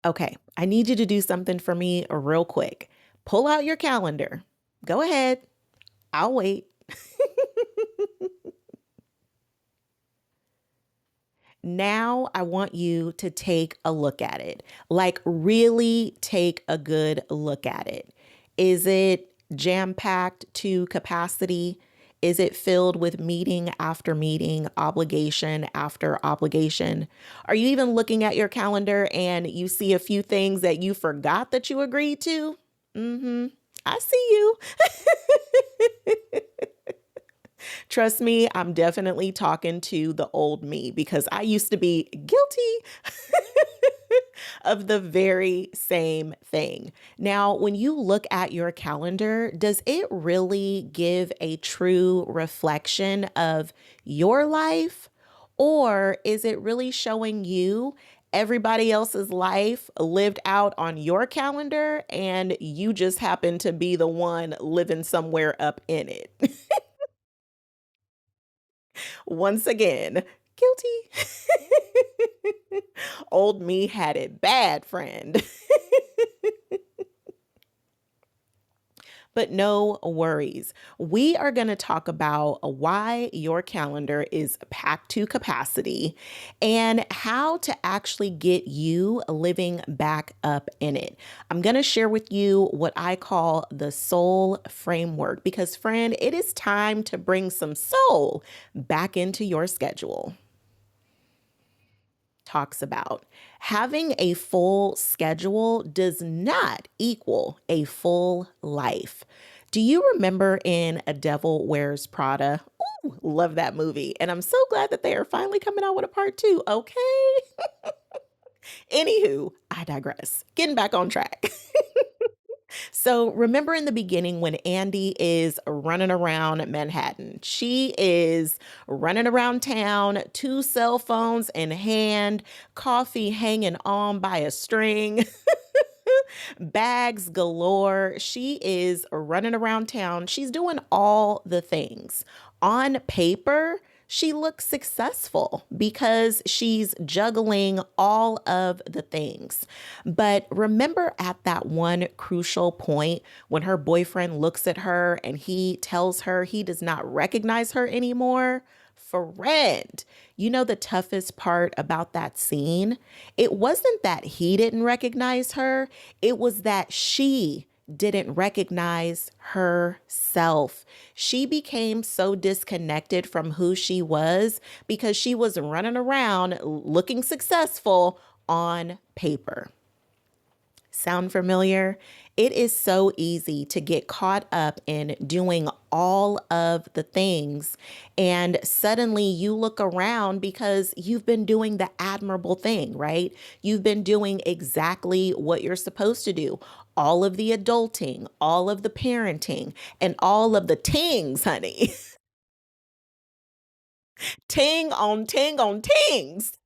Okay, I need you to do something for me real quick. Pull out your calendar. Go ahead. I'll wait. Now I want you to take a look at it. Like, really take a good look at it. Is it jam packed to capacity? Is it filled with meeting after meeting, obligation after obligation? Are you even looking at your calendar and you see a few things that you forgot that you agreed to? Mm-hmm. I see you. Trust me, I'm definitely talking to the old me because I used to be guilty of the very same thing. Now, when you look at your calendar, does it really give a true reflection of your life? Or is it really showing you everybody else's life lived out on your calendar and you just happen to be the one living somewhere up in it? Once again, guilty. Old me had it bad, friend. But no worries. We are going to talk about why your calendar is packed to capacity and how to actually get you living back up in it. I'm going to share with you what I call the soul framework because, friend, it is time to bring some soul back into your schedule. Talks about having a full schedule does not equal a full life. Do you remember in A Devil Wears Prada? Ooh, love that movie. And I'm so glad that they are finally coming out with a part two. Okay. Anywho, I digress. Getting back on track. So remember in the beginning when Andy is running around Manhattan, she is running around town, two cell phones in hand, coffee hanging on by a string, bags galore. She is running around town. She's doing all the things. On paper, she looks successful because she's juggling all of the things. But remember at that one crucial point when her boyfriend looks at her and he tells her he does not recognize her anymore? Friend, you know the toughest part about that scene? It wasn't that he didn't recognize her, it was that she didn't recognize herself. She became so disconnected from who she was because she was running around looking successful on paper. Sound familiar? It is so easy to get caught up in doing all of the things, and suddenly you look around because you've been doing the admirable thing, right? You've been doing exactly what you're supposed to do. All of the adulting, all of the parenting, and all of the tings, honey. Ting on tings.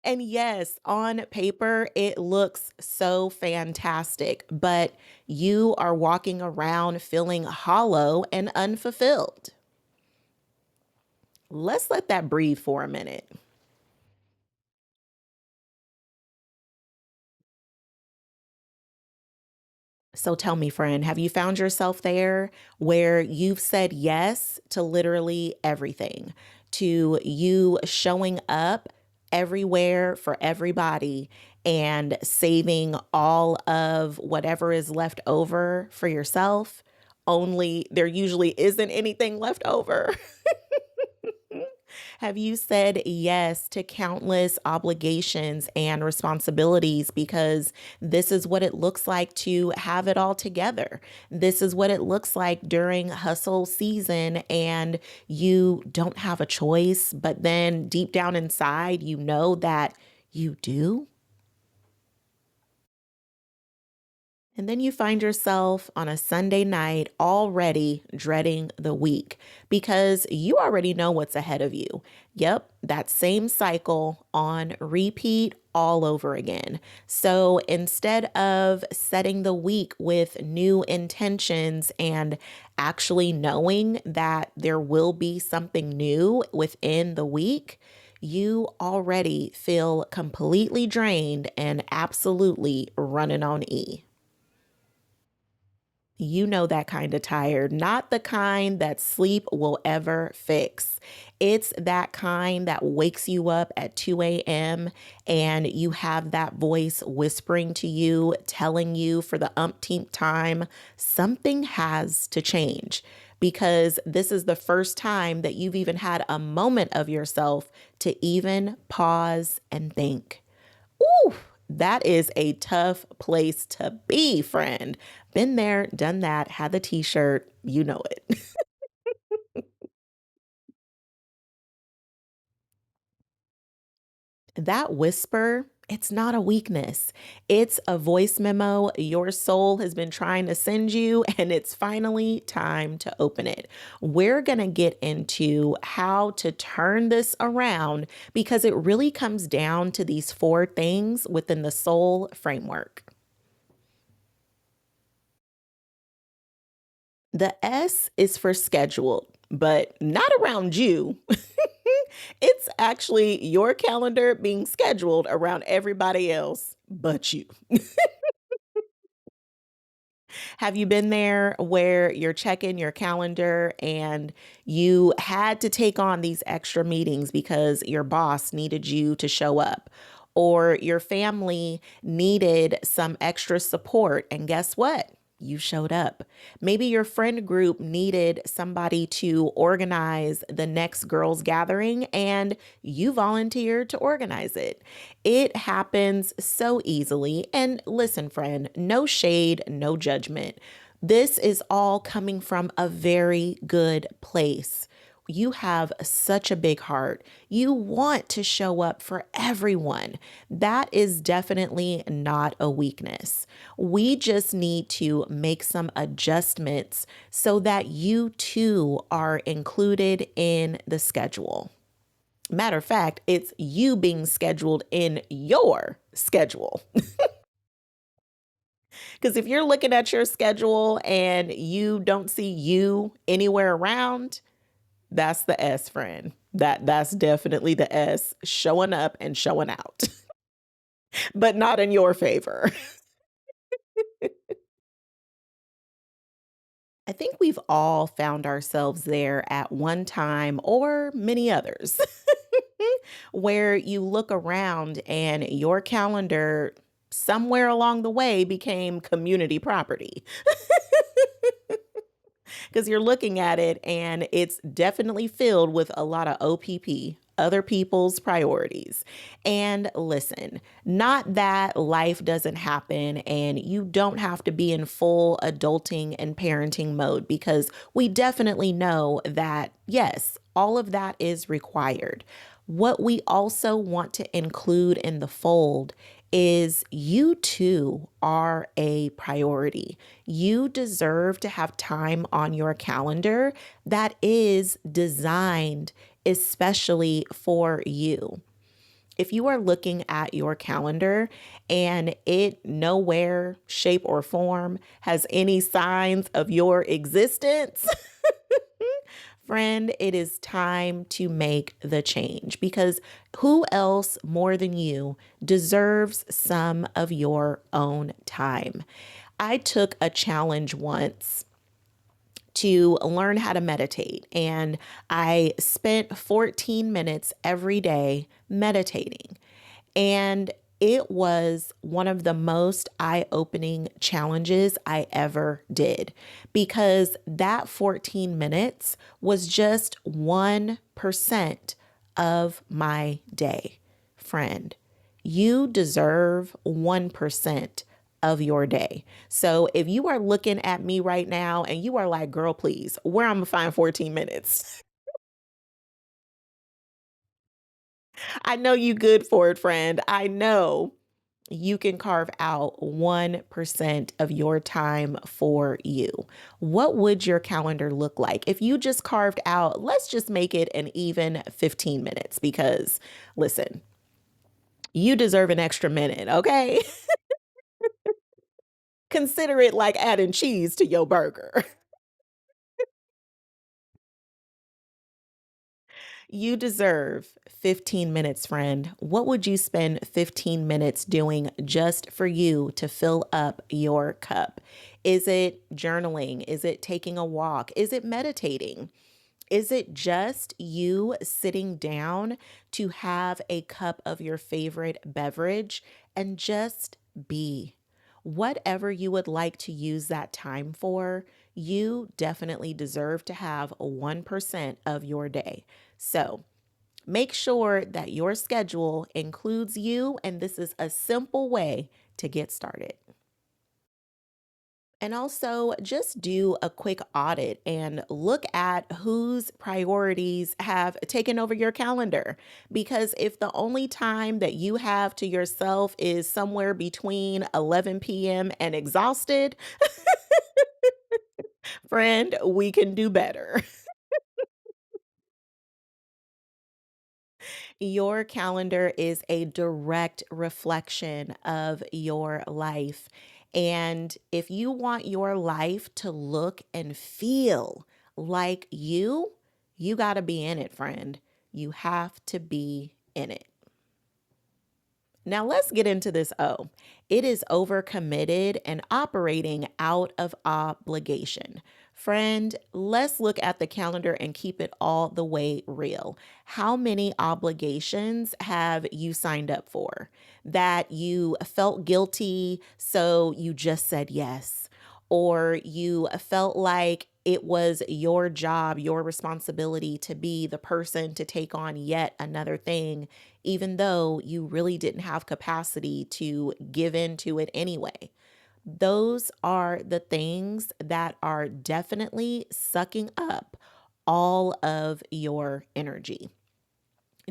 And yes, on paper, it looks so fantastic, but you are walking around feeling hollow and unfulfilled. Let's let that breathe for a minute. So tell me, friend, have you found yourself there where you've said yes to literally everything, to you showing up everywhere for everybody and saving all of whatever is left over for yourself? Only there usually isn't anything left over. Have you said yes to countless obligations and responsibilities because this is what it looks like to have it all together? This is what it looks like during hustle season, and you don't have a choice, but then deep down inside, you know that you do? And then you find yourself on a Sunday night already dreading the week because you already know what's ahead of you. Yep, that same cycle on repeat all over again. So instead of setting the week with new intentions and actually knowing that there will be something new within the week, you already feel completely drained and absolutely running on E. You know that kind of tired, not the kind that sleep will ever fix. It's that kind that wakes you up at 2 a.m. and you have that voice whispering to you, telling you for the umpteenth time, something has to change because this is the first time that you've even had a moment of yourself to even pause and think. Ooh, that is a tough place to be, friend. Been there, done that, had the t shirt, you know it. That whisper, it's not a weakness. It's a voice memo your soul has been trying to send you, and it's finally time to open it. We're going to get into how to turn this around because it really comes down to these four things within the soul framework. The S is for scheduled, but not around you. It's actually your calendar being scheduled around everybody else but you. Have you been there where you're checking your calendar and you had to take on these extra meetings because your boss needed you to show up? Or your family needed some extra support. And guess what? You showed up. Maybe your friend group needed somebody to organize the next girls' gathering and you volunteered to organize it. It happens so easily. And listen, friend, no shade, no judgment. This is all coming from a very good place. You have such a big heart. You want to show up for everyone. That is definitely not a weakness. We just need to make some adjustments so that you too are included in the schedule. Matter of fact, it's you being scheduled in your schedule. Because if you're looking at your schedule and you don't see you anywhere around, that's the S, friend. That's definitely the S showing up and showing out, but not in your favor. I think we've all found ourselves there at one time or many others, where you look around and your calendar somewhere along the way became community property. Because you're looking at it and it's definitely filled with a lot of OPP, other people's priorities. And listen, not that life doesn't happen and you don't have to be in full adulting and parenting mode, because we definitely know that, yes, all of that is required. What we also want to include in the fold is you too are a priority. You deserve to have time on your calendar that is designed especially for you. If you are looking at your calendar and it nowhere, shape, or form has any signs of your existence, friend, it is time to make the change, because who else more than you deserves some of your own time? I took a challenge once to learn how to meditate, and I spent 14 minutes every day meditating. And it was one of the most eye opening challenges I ever did, because that 14 minutes was just 1% of my day. Friend, you deserve 1% of your day. So if you are looking at me right now and you are like, girl, please, where I'm gonna find 14 minutes? I know you good for it, friend. I know you can carve out 1% of your time for you. What would your calendar look like if you just carved out, let's just make it an even 15 minutes? Because listen, you deserve an extra minute, okay? Consider it like adding cheese to your burger. You deserve 15 minutes, friend. What would you spend 15 minutes doing just for you to fill up your cup? Is it journaling? Is it taking a walk? Is it meditating? Is it just you sitting down to have a cup of your favorite beverage and just be? Whatever you would like to use that time for, you definitely deserve to have 1% of your day. So make sure that your schedule includes you, and this is a simple way to get started. And also, just do a quick audit and look at whose priorities have taken over your calendar. Because if the only time that you have to yourself is somewhere between 11 p.m. and exhausted, friend, we can do better. Your calendar is a direct reflection of your life. And if you want your life to look and feel like you got to be in it, friend. You have to be in it. Now let's get into this O. It is overcommitted and operating out of obligation. Friend, let's look at the calendar and keep it all the way real. How many obligations have you signed up for that you felt guilty, so you just said yes? Or you felt like it was your job, your responsibility to be the person to take on yet another thing, even though you really didn't have capacity to give into it anyway. Those are the things that are definitely sucking up all of your energy.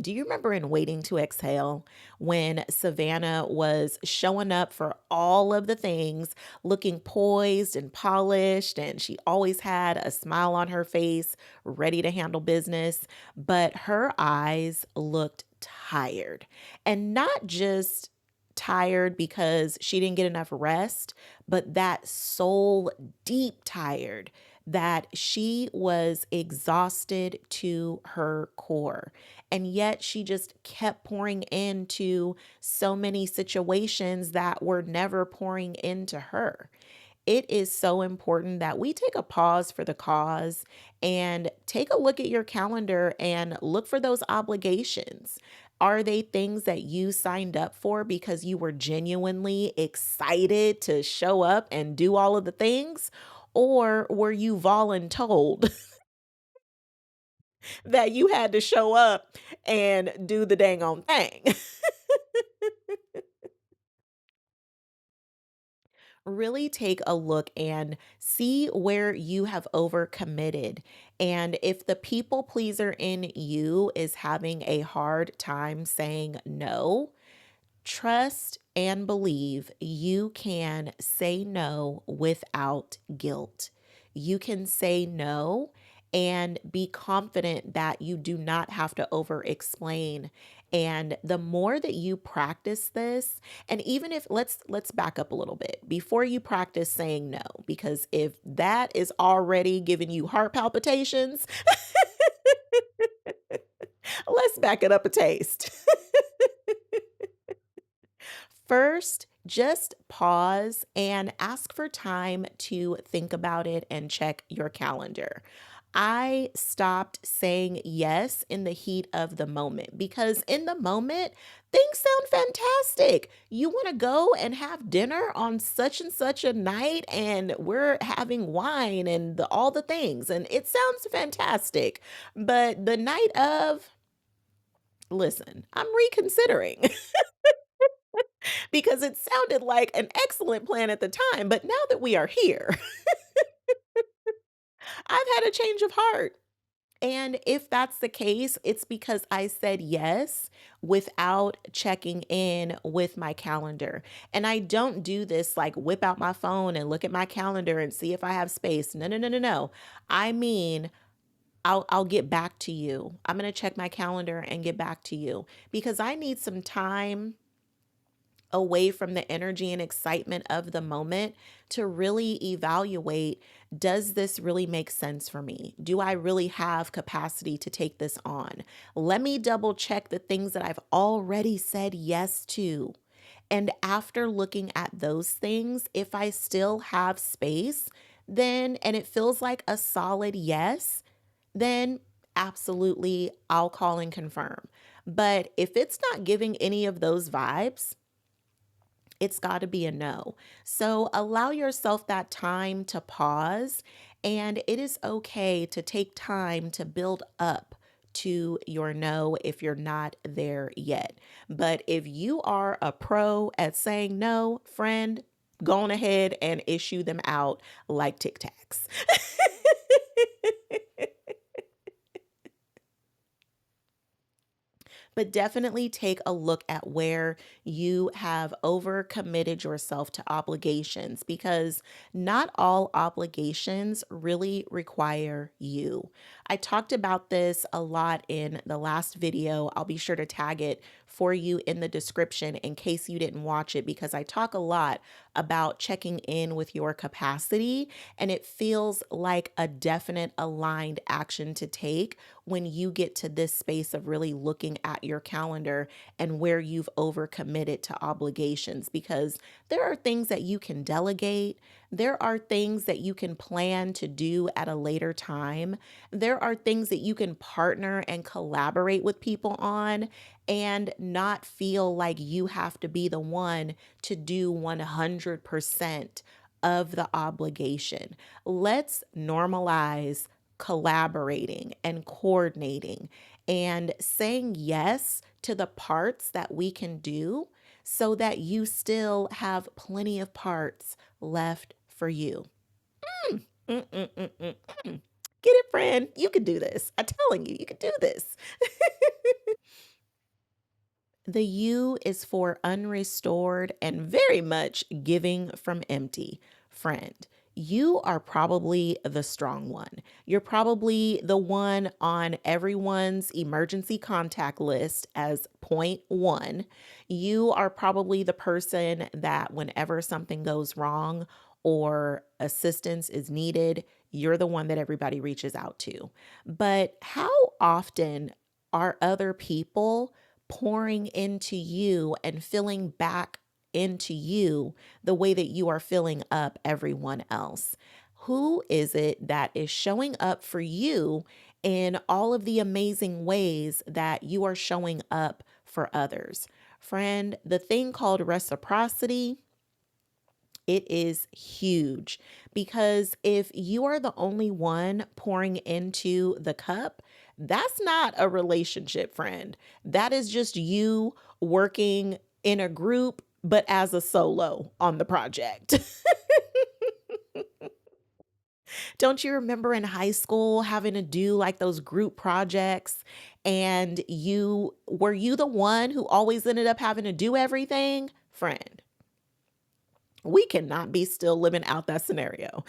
Do you remember in Waiting to Exhale when Savannah was showing up for all of the things, looking poised and polished, and she always had a smile on her face, ready to handle business, but her eyes looked tired. And not just tired because she didn't get enough rest, but that soul deep tired that she was exhausted to her core. And yet she just kept pouring into so many situations that were never pouring into her. It is so important that we take a pause for the cause and take a look at your calendar and look for those obligations. Are they things that you signed up for because you were genuinely excited to show up and do all of the things? Or were you voluntold that you had to show up and do the dang on thing? Really take a look and see where you have overcommitted. And if the people pleaser in you is having a hard time saying no, trust and believe you can say no without guilt. You can say no and be confident that you do not have to over explain. And the more that you practice this, and even if let's back up a little bit before you practice saying no, because if that is already giving you heart palpitations, let's back it up a taste. First, just pause and ask for time to think about it and check your calendar. I stopped saying yes in the heat of the moment because in the moment, things sound fantastic. You want to go and have dinner on such and such a night, and we're having wine and all the things, and it sounds fantastic. But the night of, listen, I'm reconsidering. Because it sounded like an excellent plan at the time. But now that we are here, I've had a change of heart. And if that's the case, it's because I said yes without checking in with my calendar. And I don't do this like whip out my phone and look at my calendar and see if I have space. No, no, no, no, no. I mean, I'll get back to you. I'm going to check my calendar and get back to you because I need some time away from the energy and excitement of the moment to really evaluate, does this really make sense for me? Do I really have capacity to take this on? Let me double check the things that I've already said yes to. And after looking at those things, if I still have space, then, and it feels like a solid yes, then absolutely I'll call and confirm. But if it's not giving any of those vibes, it's got to be a no. So allow yourself that time to pause, and it is okay to take time to build up to your no if you're not there yet. But if you are a pro at saying no, friend, go on ahead and issue them out like Tic Tacs. But definitely take a look at where you have overcommitted yourself to obligations, because not all obligations really require you. I talked about this a lot in the last video. I'll be sure to tag it for you in the description in case you didn't watch it, because I talk a lot about checking in with your capacity, and it feels like a definite aligned action to take when you get to this space of really looking at your calendar and where you've overcommitted to obligations, because there are things that you can delegate. There are things that you can plan to do at a later time. There are things that you can partner and collaborate with people on and not feel like you have to be the one to do 100% of the obligation. Let's normalize collaborating and coordinating and saying yes to the parts that we can do so that you still have plenty of parts left for you. Mm-mm-mm-mm. Get it, friend? You can do this. I'm telling you, you can do this. The U is for unrestored and very much giving from empty. Friend, you are probably the strong one. You're probably the one on everyone's emergency contact list as point one. You are probably the person that whenever something goes wrong or assistance is needed, you're the one that everybody reaches out to. But how often are other people pouring into you and filling back into you the way that you are filling up everyone else? Who is it that is showing up for you in all of the amazing ways that you are showing up for others? Friend, the thing called reciprocity, it is huge, because if you are the only one pouring into the cup, that's not a relationship, friend. That is just you working in a group, but as a solo on the project. Don't you remember in high school having to do like those group projects, and you the one who always ended up having to do everything? Friend, we cannot be still living out that scenario.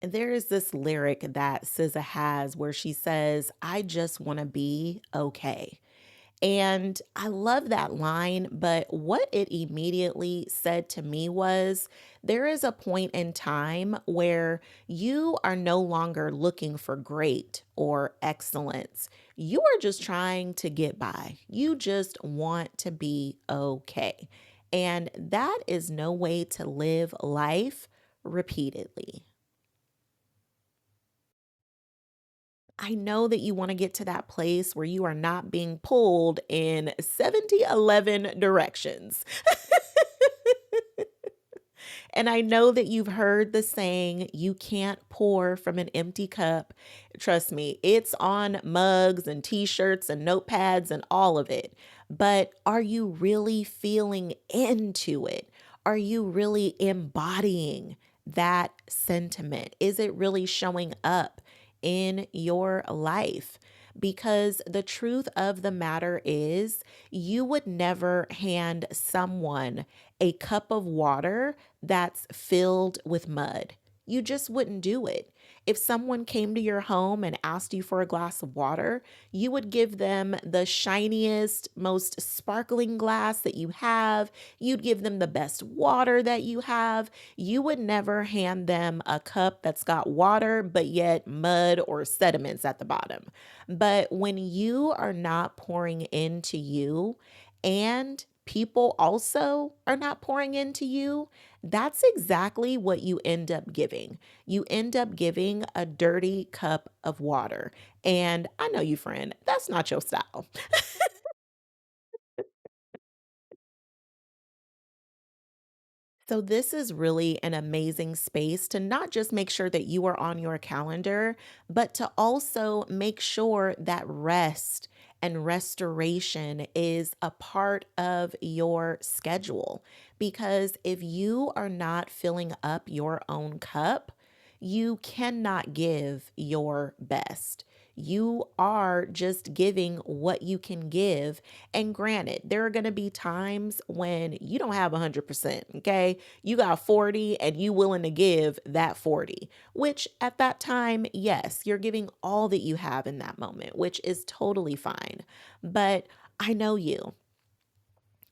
There is this lyric that SZA has where she says, I just want to be okay. And I love that line, but what it immediately said to me was, there is a point in time where you are no longer looking for great or excellence. You are just trying to get by. You just want to be okay. And that is no way to live life repeatedly. I know that you want to get to that place where you are not being pulled in 70, 11 directions. And I know that you've heard the saying, you can't pour from an empty cup. Trust me, it's on mugs and t shirts and notepads and all of it. But are you really feeling into it? Are you really embodying that sentiment? Is it really showing up in your life? Because the truth of the matter is, you would never hand someone a cup of water that's filled with mud. You just wouldn't do it. If someone came to your home and asked you for a glass of water, you would give them the shiniest, most sparkling glass that you have. You'd give them the best water that you have. You would never hand them a cup that's got water, but yet mud or sediments at the bottom. But when you are not pouring into you and people also are not pouring into you, that's exactly what you end up giving. You end up giving a dirty cup of water. And I know you, friend, that's not your style. So, this is really an amazing space to not just make sure that you are on your calendar, but to also make sure that rest and restoration is a part of your schedule. Because if you are not filling up your own cup, you cannot give your best. You are just giving what you can give. And granted, there are going to be times when you don't have 100%, okay? You got 40 and you willing to give that 40, which at that time, yes, you're giving all that you have in that moment, which is totally fine. But I know you.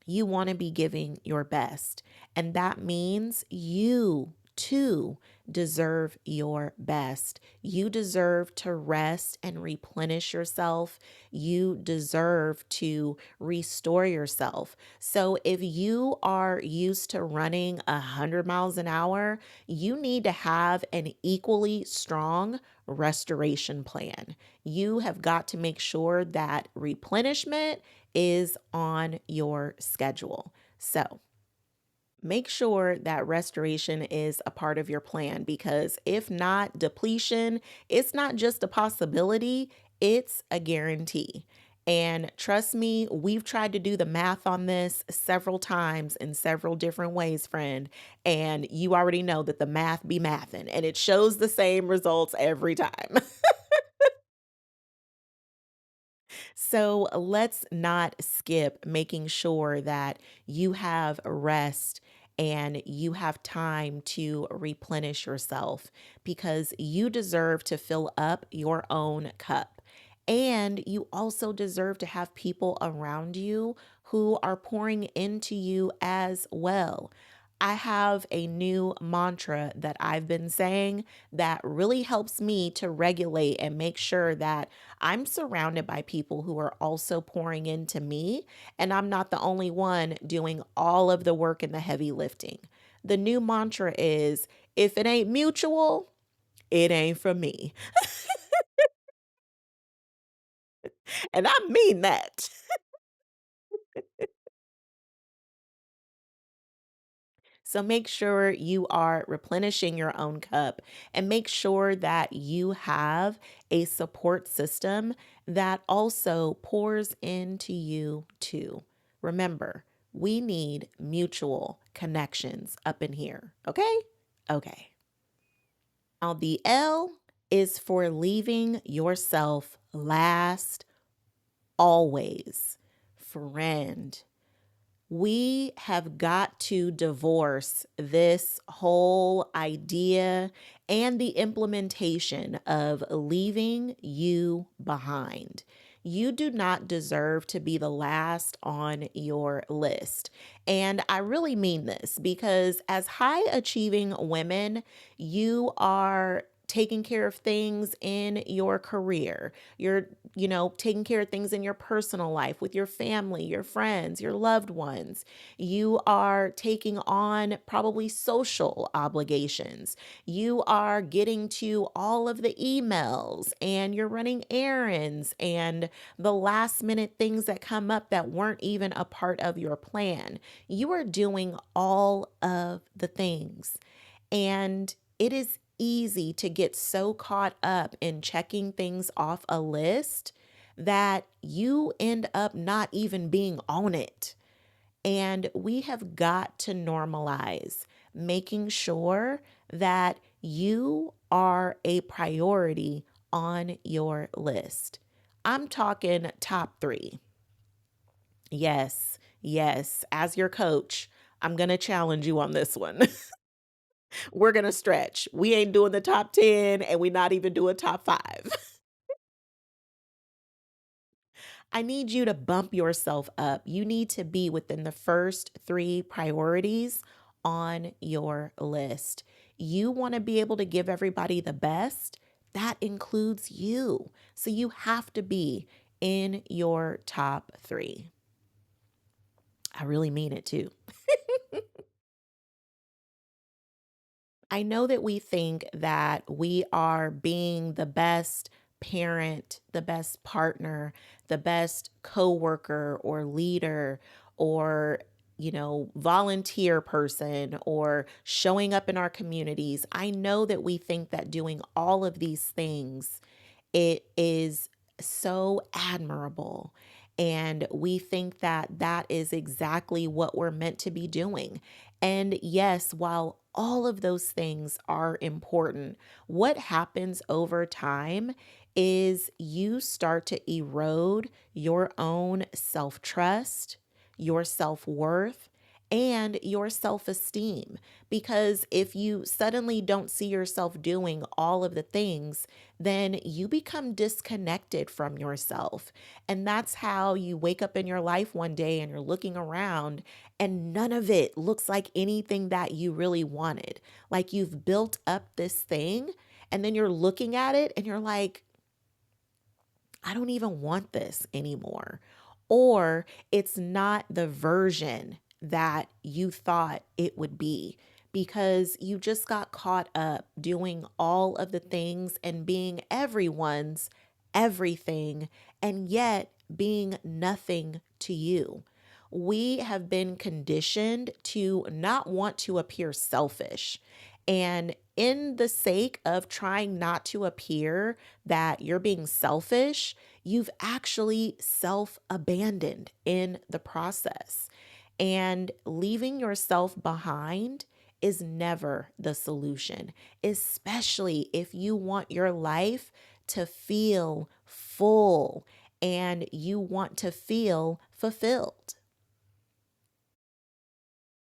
You want to be giving your best. And that means you too deserve your best. You deserve to rest and replenish yourself. You deserve to restore yourself. So if you are used to running 100 miles an hour, you need to have an equally strong restoration plan. You have got to make sure that replenishment is on your schedule. So, make sure that restoration is a part of your plan because if not, depletion, it's not just a possibility, it's a guarantee. And trust me, we've tried to do the math on this several times in several different ways, friend. And you already know that the math be mathin', and it shows the same results every time. So let's not skip making sure that you have rest and you have time to replenish yourself because you deserve to fill up your own cup. And you also deserve to have people around you who are pouring into you as well. I have a new mantra that I've been saying that really helps me to regulate and make sure that I'm surrounded by people who are also pouring into me, and I'm not the only one doing all of the work and the heavy lifting. The new mantra is if it ain't mutual, it ain't for me. And I mean that. So make sure you are replenishing your own cup and make sure that you have a support system that also pours into you too. Remember, we need mutual connections up in here. Okay? Okay. Now, the L is for leaving yourself last always. Friend, we have got to divorce this whole idea and the implementation of leaving you behind. You do not deserve to be the last on your list. And I really mean this because, as high achieving women, you are taking care of things in your career. You're, taking care of things in your personal life with your family, your friends, your loved ones. You are taking on probably social obligations. You are getting to all of the emails and you're running errands and the last minute things that come up that weren't even a part of your plan. You are doing all of the things. And it is easy to get so caught up in checking things off a list that you end up not even being on it. And we have got to normalize making sure that you are a priority on your list. I'm talking top three. Yes, yes. As your coach, I'm going to challenge you on this one. We're going to stretch. We ain't doing the top 10 and we're not even doing top 5. I need you to bump yourself up. You need to be within the first 3 priorities on your list. You want to be able to give everybody the best. That includes you. So you have to be in your top 3. I really mean it too. I know that we think that we are being the best parent, the best partner, the best coworker or leader or volunteer person or showing up in our communities. I know that we think that doing all of these things it is so admirable. And we think that that is exactly what we're meant to be doing. And yes, while all of those things are important, what happens over time is you start to erode your own self trust, your self worth, and your self esteem. Because if you suddenly don't see yourself doing all of the things, then you become disconnected from yourself. And that's how you wake up in your life one day and you're looking around and none of it looks like anything that you really wanted. Like you've built up this thing and then you're looking at it and you're like, I don't even want this anymore. Or it's not the version that you thought it would be because you just got caught up doing all of the things and being everyone's everything and yet being nothing to you. We have been conditioned to not want to appear selfish. And in the sake of trying not to appear that you're being selfish, you've actually self abandoned in the process. And leaving yourself behind is never the solution, especially if you want your life to feel full and you want to feel fulfilled.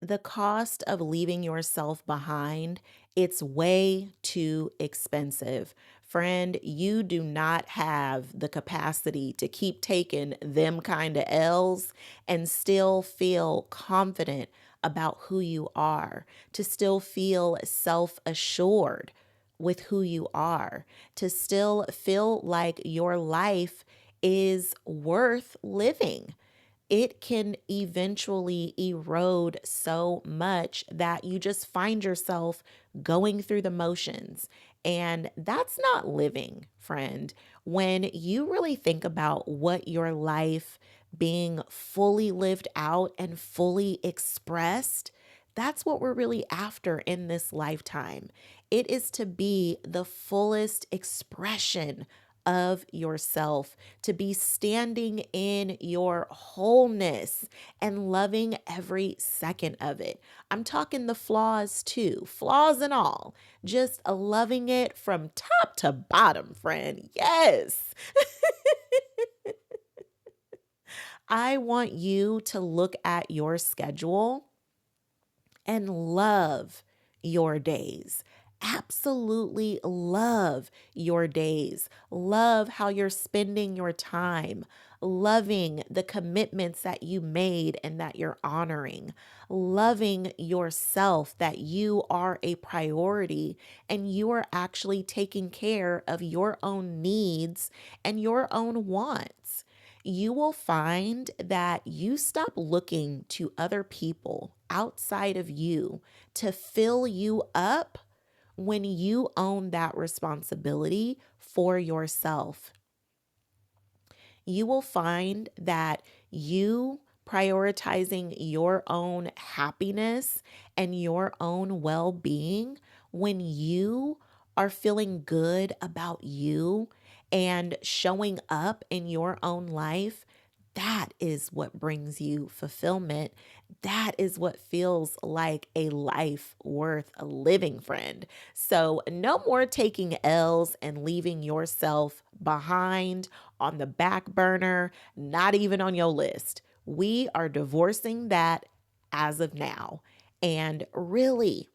The cost of leaving yourself behind, it's way too expensive. Friend, you do not have the capacity to keep taking them kind of L's and still feel confident about who you are, to still feel self assured with who you are, to still feel like your life is worth living. It can eventually erode so much that you just find yourself going through the motions. And that's not living, friend. When you really think about what your life being fully lived out and fully expressed, that's what we're really after in this lifetime. It is to be the fullest expression of yourself, to be standing in your wholeness and loving every second of it. I'm talking the flaws too, flaws and all, just loving it from top to bottom, friend. Yes. I want you to look at your schedule and love your days. Absolutely love your days. Love how you're spending your time. Loving the commitments that you made and that you're honoring. Loving yourself that you are a priority and you are actually taking care of your own needs and your own wants. You will find that you stop looking to other people outside of you to fill you up when you own that responsibility for yourself. You will find that you prioritizing your own happiness and your own well being when you are feeling good about you and showing up in your own life. That is what brings you fulfillment. That is what feels like a life worth living, friend. So, no more taking L's and leaving yourself behind on the back burner, not even on your list. We are divorcing that as of now and really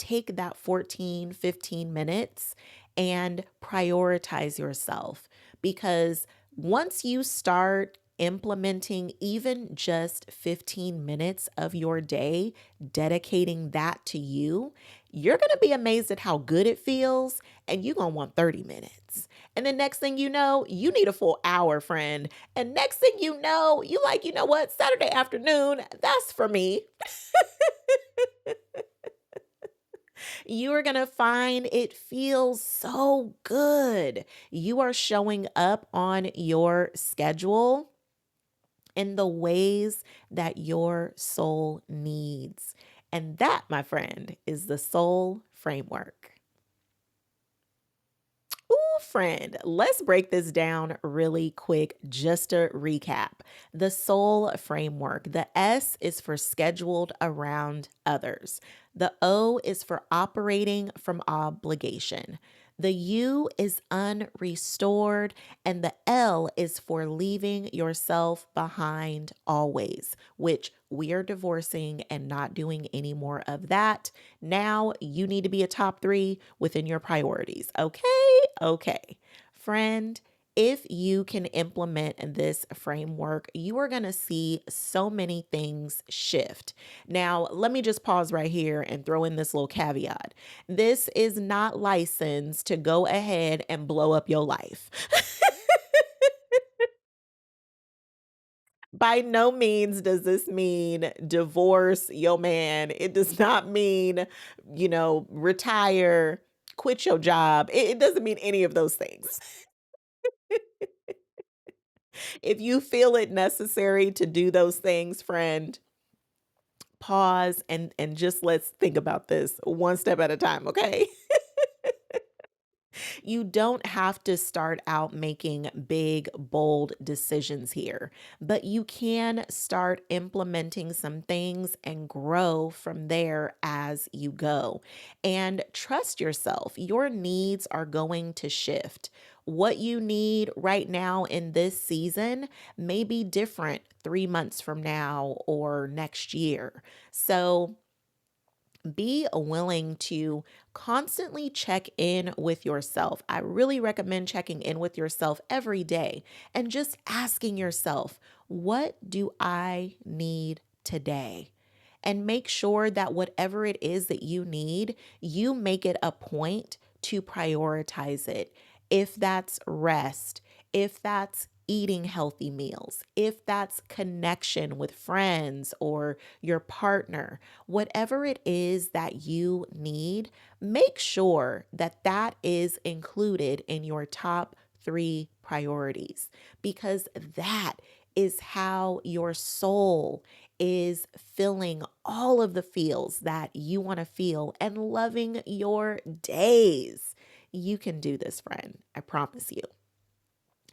take that 14, 15 minutes and prioritize yourself. Because once you start implementing even just 15 minutes of your day, dedicating that to you, you're going to be amazed at how good it feels. And you're going to want 30 minutes. And the next thing you know, you need a full hour, friend. And next thing you know, you like, you know what, Saturday afternoon, that's for me. You are going to find it feels so good. You are showing up on your schedule in the ways that your soul needs. And that, my friend, is the soul framework. Ooh, friend, let's break this down really quick just to recap. The soul framework. The S is for scheduled around others. The O is for operating from obligation. The U is unrestored, and the L is for leaving yourself behind always, which we are divorcing and not doing any more of that. Now you need to be a top three within your priorities. Okay. Okay. Friend, if you can implement this framework, you are going to see so many things shift. Now, let me just pause right here and throw in this little caveat. This is not licensed to go ahead and blow up your life. By no means does this mean divorce your man. It does not mean, retire, quit your job. It doesn't mean any of those things. If you feel it necessary to do those things, friend, pause and just let's think about this one step at a time, okay? You don't have to start out making big, bold decisions here, but you can start implementing some things and grow from there as you go. And trust yourself, your needs are going to shift. What you need right now in this season may be different 3 months from now or next year. So, be willing to constantly check in with yourself. I really recommend checking in with yourself every day and just asking yourself, what do I need today? And make sure that whatever it is that you need, you make it a point to prioritize it. If that's rest, if that's eating healthy meals, if that's connection with friends or your partner, whatever it is that you need, make sure that that is included in your top three priorities because that is how your soul is feeling all of the feels that you want to feel and loving your days. You can do this, friend. I promise you.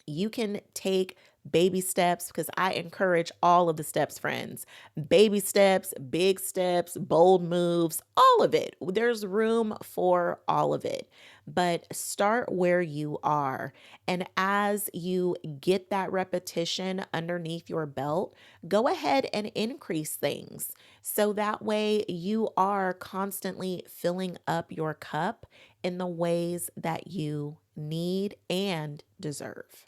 You can take baby steps because I encourage all of the steps, friends. Baby steps, big steps, bold moves, all of it. There's room for all of it. But start where you are. And as you get that repetition underneath your belt, go ahead and increase things. So that way you are constantly filling up your cup in the ways that you need and deserve.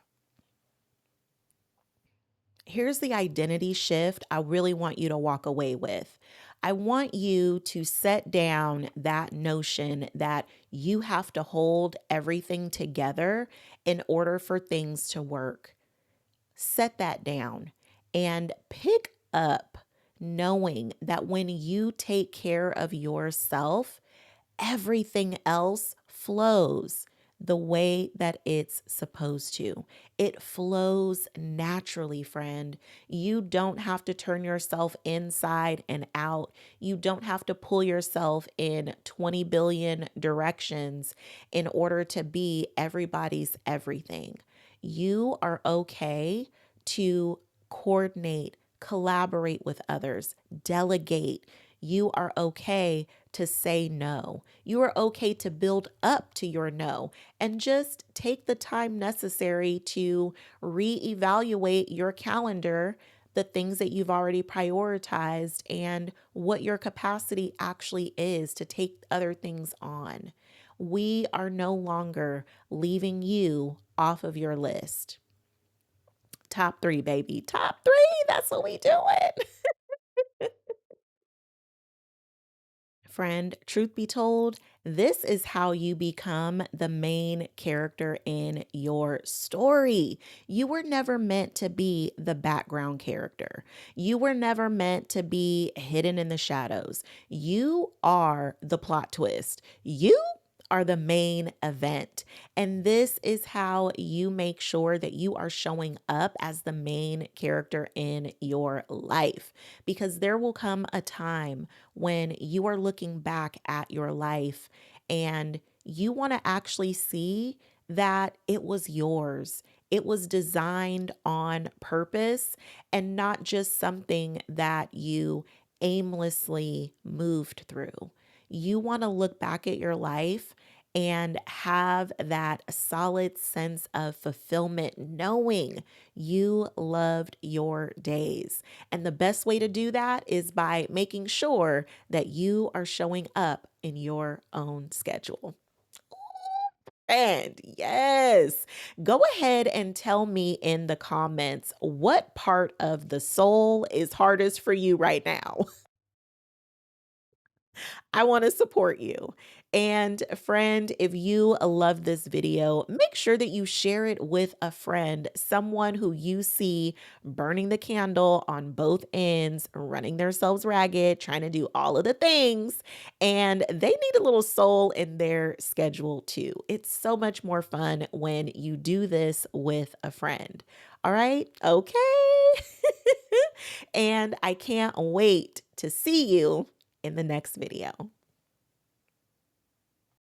Here's the identity shift I really want you to walk away with. I want you to set down that notion that you have to hold everything together in order for things to work. Set that down and pick up knowing that when you take care of yourself, everything else flows the way that it's supposed to. It flows naturally, friend. You don't have to turn yourself inside and out. You don't have to pull yourself in 20 billion directions in order to be everybody's everything. You are okay to coordinate, collaborate with others, delegate. You are okay to say no. You are okay to build up to your no and just take the time necessary to reevaluate your calendar the things that you've already prioritized and what your capacity actually is to take other things on. We are no longer leaving you off of your list. Top three, baby. Top three. That's what we doing. Friend, truth be told, this is how you become the main character in your story. You were never meant to be the background character. You were never meant to be hidden in the shadows. You are the plot twist. You are the main event. And this is how you make sure that you are showing up as the main character in your life. Because there will come a time when you are looking back at your life and you want to actually see that it was yours. It was designed on purpose and not just something that you aimlessly moved through. You want to look back at your life and have that solid sense of fulfillment, knowing you loved your days. And the best way to do that is by making sure that you are showing up in your own schedule. And yes, go ahead and tell me in the comments what part of the soul is hardest for you right now. I want to support you. And friend, if you love this video, make sure that you share it with a friend, someone who you see burning the candle on both ends, running themselves ragged, trying to do all of the things, and they need a little soul in their schedule too. It's so much more fun when you do this with a friend. All right? Okay. And I can't wait to see you in the next video.